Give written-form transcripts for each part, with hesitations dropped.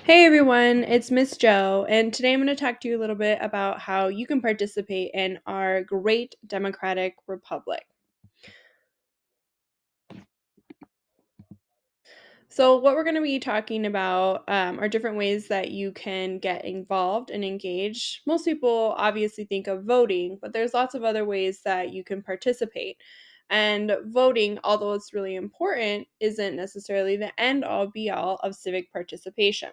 Hey everyone, it's Miss Joe, and today I'm going to talk to you a little bit about how you can participate in our great democratic republic. So, what we're going to be talking about are different ways that you can get involved and engaged. Most people obviously think of voting, but there's lots of other ways that you can participate. And voting, although it's really important, isn't necessarily the end all be all of civic participation.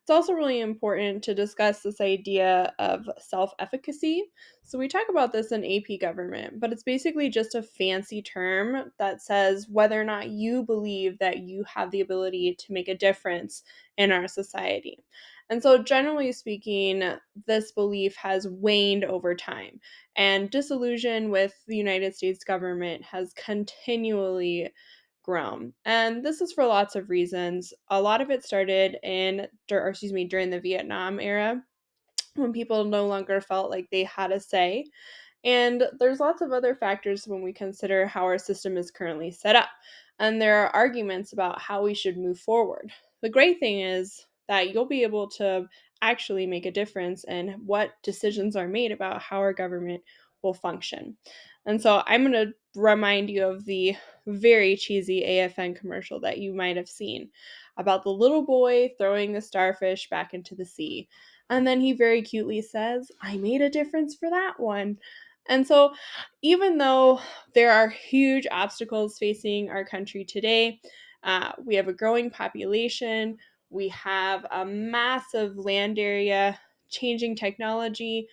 It's also really important to discuss this idea of self efficacy. So, we talk about this in AP government, but it's basically just a fancy term that says whether or not you believe that you have the ability to make a difference in our society. And so, generally speaking, this belief has waned over time, and disillusion with the United States government has continually grown. And this is for lots of reasons. A lot of it started during the Vietnam era when people no longer felt like they had a say. And there's lots of other factors when we consider how our system is currently set up. And there are arguments about how we should move forward. The great thing is that you'll be able to actually make a difference in what decisions are made about how our government will function. And so I'm going to remind you of the very cheesy AFN commercial that you might have seen about the little boy throwing the starfish back into the sea. And then he very cutely says, I made a difference for that one. And so, even though there are huge obstacles facing our country today, we have a growing population, we have a massive land area, changing technology,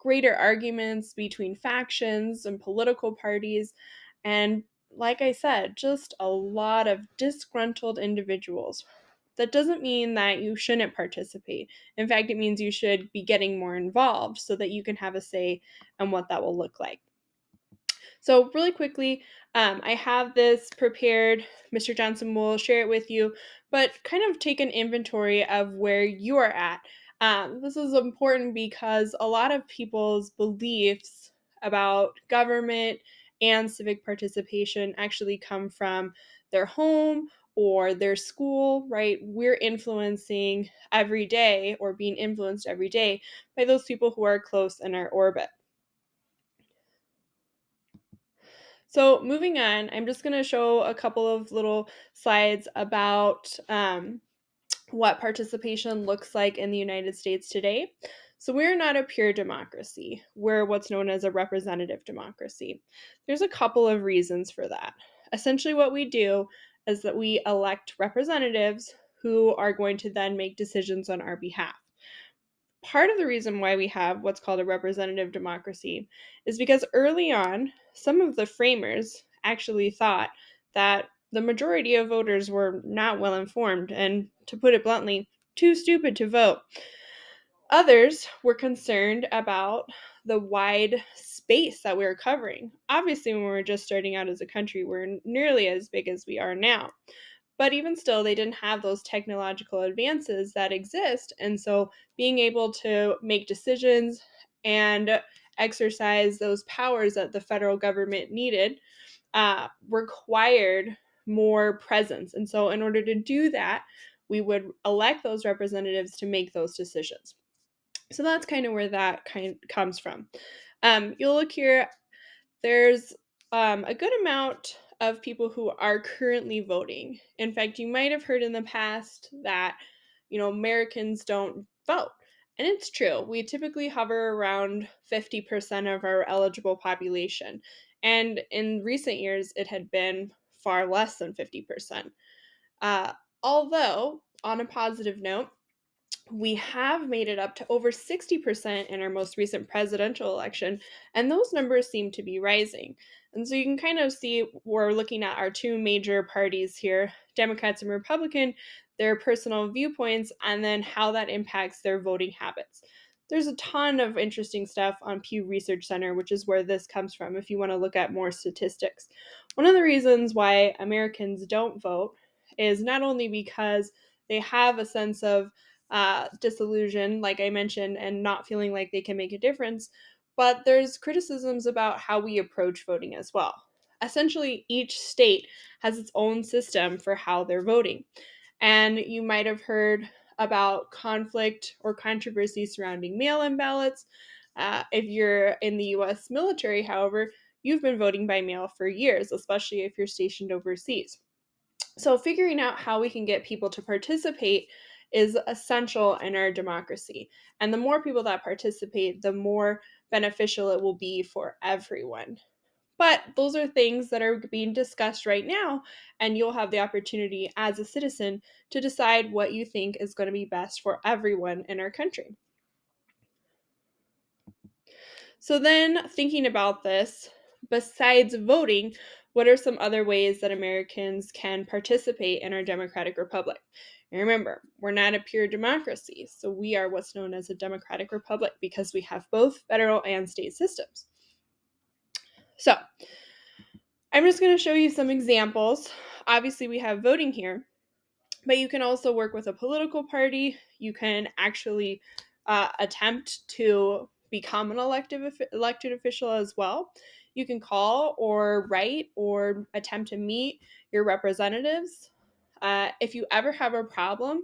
greater arguments between factions and political parties, and like I said, just a lot of disgruntled individuals. That doesn't mean that you shouldn't participate. In fact, it means you should be getting more involved so that you can have a say on what that will look like. So, really quickly, I have this prepared. Mr. Johnson will share it with you, but kind of take an inventory of where you are at. This is important because a lot of people's beliefs about government and civic participation actually come from their home or their school, right? We're influencing every day or being influenced every day by those people who are close in our orbit. So moving on, I'm just going to show a couple of little slides about what participation looks like in the United States today. So we're not a pure democracy. We're what's known as a representative democracy. There's a couple of reasons for that. Essentially, what we do is that we elect representatives who are going to then make decisions on our behalf. Part of the reason why we have what's called a representative democracy is because early on, some of the framers actually thought that the majority of voters were not well informed and, to put it bluntly, too stupid to vote. Others were concerned about the wide space that we were covering. Obviously, when we were just starting out as a country, we're nearly as big as we are now. But even still, they didn't have those technological advances that exist. And so being able to make decisions and exercise those powers that the federal government needed required more presence. And so, in order to do that, we would elect those representatives to make those decisions. So that's kind of where that kind comes from. You'll look here, there's a good amount of people who are currently voting. In fact, you might have heard in the past that, Americans don't vote. And it's true. We typically hover around 50% of our eligible population. And in recent years, it had been far less than 50%. Uh, Although, on a positive note, we have made it up to over 60% in our most recent presidential election, and those numbers seem to be rising. And so you can kind of see we're looking at our two major parties here, Democrats and Republican, their personal viewpoints, and then how that impacts their voting habits. There's a ton of interesting stuff on Pew Research Center, which is where this comes from if you want to look at more statistics. One of the reasons why Americans don't vote is not only because they have a sense of disillusion, like I mentioned, and not feeling like they can make a difference. But there's criticisms about how we approach voting as well. Essentially, each state has its own system for how they're voting. And you might have heard about conflict or controversy surrounding mail in ballots. If you're in the US military, however, you've been voting by mail for years, especially if you're stationed overseas. So, figuring out how we can get people to participate is essential in our democracy. And the more people that participate, the more beneficial it will be for everyone. But those are things that are being discussed right now, and you'll have the opportunity as a citizen to decide what you think is going to be best for everyone in our country. So, then thinking about this, besides voting, what are some other ways that Americans can participate in our democratic republic? And remember, we're not a pure democracy, so we are what's known as a democratic republic because we have both federal and state systems. So, I'm just going to show you some examples. Obviously, we have voting here, but you can also work with a political party. You can actually attempt to become an elected official as well. You can call or write or attempt to meet your representatives. If you ever have a problem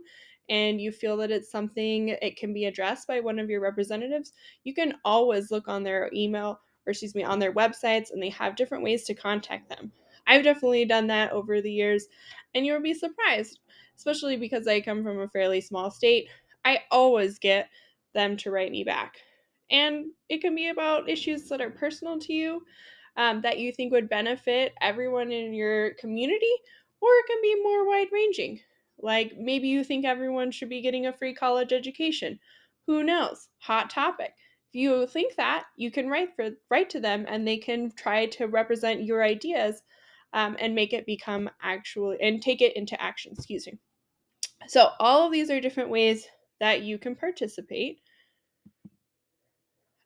and you feel that it's something it can be addressed by one of your representatives, you can always look on their email or excuse me on their websites, and they have different ways to contact them. I've definitely done that over the years, and you'll be surprised, especially because I come from a fairly small state. I always get them to write me back. And it can be about issues that are personal to you, that you think would benefit everyone in your community, or it can be more wide ranging. Like maybe you think everyone should be getting a free college education. Who knows? Hot topic. If you think that, you can write to them, and they can try to represent your ideas, and make it become actually and take it into action. Excuse me. So all of these are different ways that you can participate.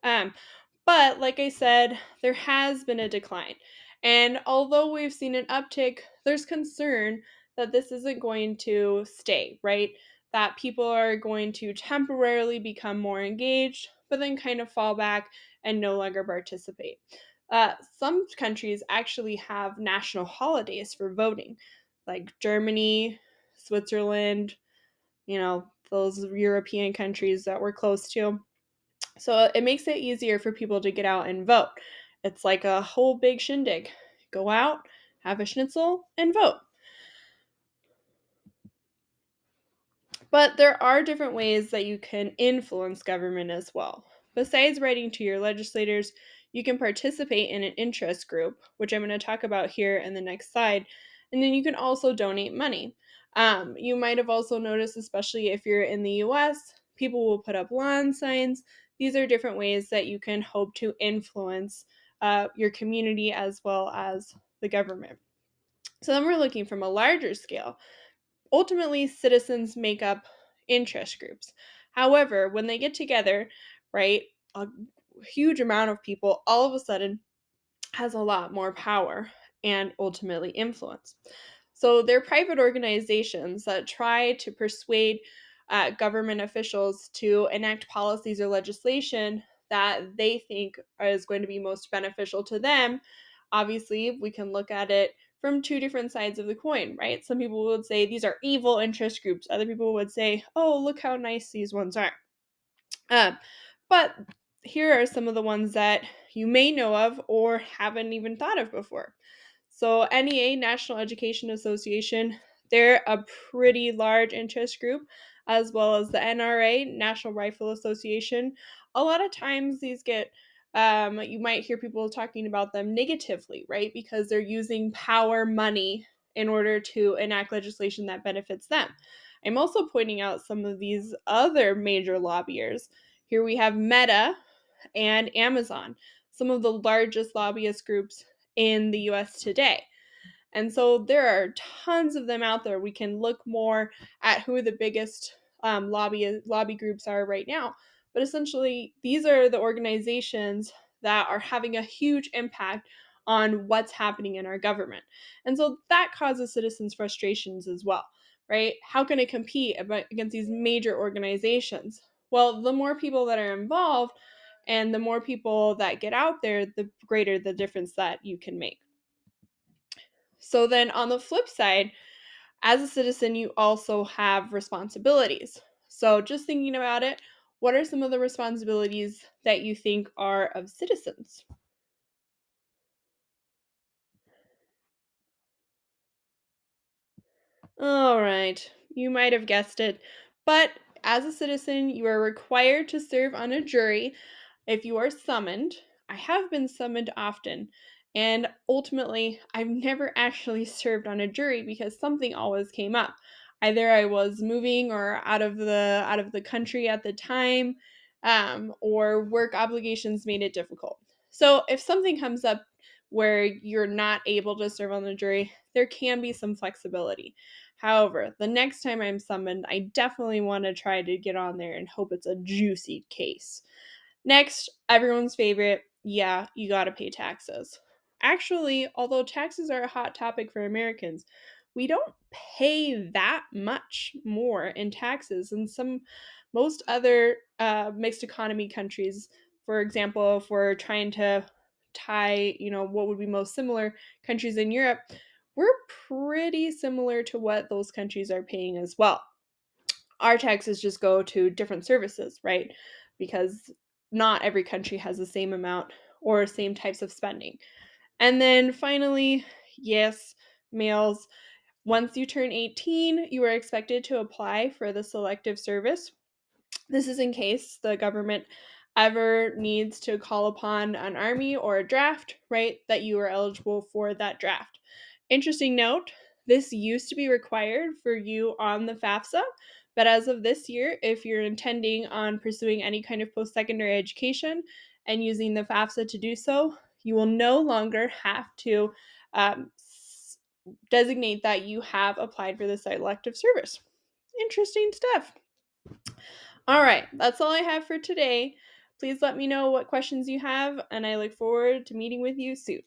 Um, but like I said, there has been a decline. And although we've seen an uptick, there's concern that this isn't going to stay, right? That people are going to temporarily become more engaged, but then kind of fall back and no longer participate. Some countries actually have national holidays for voting, like Germany, Switzerland, those European countries that we're close to. So it makes it easier for people to get out and vote. It's like a whole big shindig. Go out, have a schnitzel, and vote. But there are different ways that you can influence government as well. Besides writing to your legislators, you can participate in an interest group, which I'm going to talk about here in the next slide. And then you can also donate money. You might have also noticed, especially if you're in the US, people will put up lawn signs. These are different ways that you can hope to influence your community as well as the government. So then we're looking from a larger scale. Ultimately, citizens make up interest groups. However, when they get together, right, a huge amount of people all of a sudden has a lot more power and ultimately influence. So they're private organizations that try to persuade government officials to enact policies or legislation that they think is going to be most beneficial to them. Obviously, we can look at it from two different sides of the coin, right? Some people would say these are evil interest groups. Other people would say, oh, look how nice these ones are. Um, but here are some of the ones that you may know of or haven't even thought of before. So, NEA, National Education Association, they're a pretty large interest group, as well as the NRA, National Rifle Association. A lot of times these get, you might hear people talking about them negatively, right? Because they're using power money in order to enact legislation that benefits them. I'm also pointing out some of these other major lobbyers. Here we have Meta and Amazon, some of the largest lobbyist groups in the US today. And so there are tons of them out there. We can look more at who the biggest lobby groups are right now. But essentially, these are the organizations that are having a huge impact on what's happening in our government. And so that causes citizens frustrations as well, right? How can it compete against these major organizations? Well, the more people that are involved and the more people that get out there, the greater the difference that you can make. So then on the flip side, as a citizen, you also have responsibilities. So, just thinking about it, what are some of the responsibilities that you think are of citizens? All right, you might have guessed it, but as a citizen, you are required to serve on a jury if you are summoned. I have been summoned often, and ultimately, I've never actually served on a jury because something always came up. Either I was moving or out of the country at the time, or work obligations made it difficult. So if something comes up where you're not able to serve on the jury, there can be some flexibility. However, the next time I'm summoned, I definitely want to try to get on there and hope it's a juicy case. Next, everyone's favorite, yeah, you gotta pay taxes. Actually, although taxes are a hot topic for Americans, we don't pay that much more in taxes than most other mixed economy countries. For example, if we're trying to tie, what would be most similar countries in Europe, we're pretty similar to what those countries are paying as well. Our taxes just go to different services, right? Because not every country has the same amount or same types of spending. And then finally, yes, males, once you turn 18, you are expected to apply for the selective service. This is in case the government ever needs to call upon an army or a draft, right? That you are eligible for that draft. Interesting note, this used to be required for you on the FAFSA, but as of this year, if you're intending on pursuing any kind of post secondary education and using the FAFSA to do so, you will no longer have to designate that you have applied for this elective service. Interesting stuff. All right, that's all I have for today. Please let me know what questions you have, and I look forward to meeting with you soon.